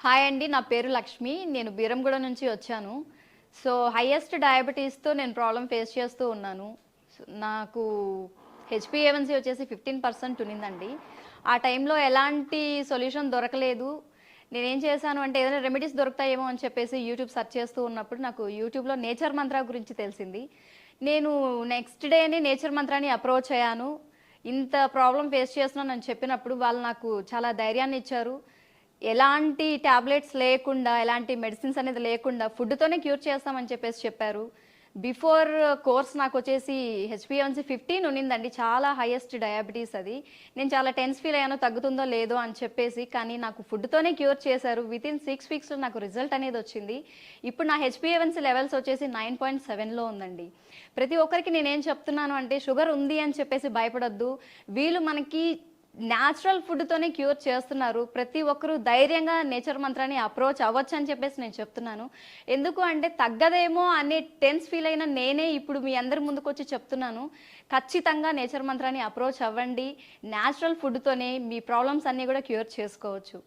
Hi అండి. నా పేరు లక్ష్మి. నేను బీరంగూడ నుంచి వచ్చాను. సో, హైయెస్ట్ డయాబెటీస్‌తో నేను ప్రాబ్లమ్ ఫేస్ చేస్తూ ఉన్నాను. నాకు హెచ్‌బీఏవన్సీ వచ్చేసి 15% ఉన్నిందండి. ఆ టైంలో ఎలాంటి సొల్యూషన్ దొరకలేదు. నేనేం చేశాను అంటే ఏదైనా రెమెడీస్ దొరుకుతాయేమో అని చెప్పేసి యూట్యూబ్ సెర్చ్ చేస్తూ ఉన్నప్పుడు నాకు యూట్యూబ్‌లో నేచర్ మంత్ర గురించి తెలిసింది. నేను నెక్స్ట్ డేనే నేచర్ మంత్రాని అప్రోచ్ అయ్యాను. ఇంత ప్రాబ్లమ్ ఫేస్ చేస్తున్నానని చెప్పినప్పుడు వాళ్ళు నాకు చాలా ధైర్యాన్ని ఇచ్చారు. ఎలాంటి టాబ్లెట్స్ లేకుండా, ఎలాంటి మెడిసిన్స్ అనేది లేకుండా ఫుడ్‌తోనే క్యూర్ చేస్తామని చెప్పేసి చెప్పారు. బిఫోర్ కోర్స్ నాకొచ్చేసి హెచ్‌బీఏవన్సీ 15 ఉన్నిందండి. చాలా హైయెస్ట్ డయాబెటీస్ అది. నేను చాలా టెన్స్ ఫీల్ అయ్యాను తగ్గుతుందో లేదో అని చెప్పేసి. కానీ నాకు ఫుడ్‌తోనే క్యూర్ చేశారు. వితిన్ 6 వీక్స్‌లో నాకు రిజల్ట్ అనేది వచ్చింది. ఇప్పుడు నా హెచ్‌బీఏవన్సీ లెవెల్స్ వచ్చేసి 9.7లో ఉందండి. ప్రతి ఒక్కరికి నేనేం చెప్తున్నాను అంటే షుగర్ ఉంది అని చెప్పేసి భయపడొద్దు. వీళ్ళు మనకి న్యాచురల్ ఫుడ్‌తోనే క్యూర్ చేస్తున్నారు. ప్రతి ఒక్కరు ధైర్యంగా నేచర్ మంత్రాన్ని అప్రోచ్ అవ్వచ్చని చెప్పేసి నేను చెప్తున్నాను. ఎందుకు అంటే తగ్గదేమో అనే టెన్స్ ఫీల్ అయిన నేనే ఇప్పుడు మీ అందరి ముందుకొచ్చి చెప్తున్నాను. ఖచ్చితంగా నేచర్ మంత్రాన్ని అప్రోచ్ అవ్వండి. న్యాచురల్ ఫుడ్‌తోనే మీ ప్రాబ్లమ్స్ అన్నీ కూడా క్యూర్ చేసుకోవచ్చు.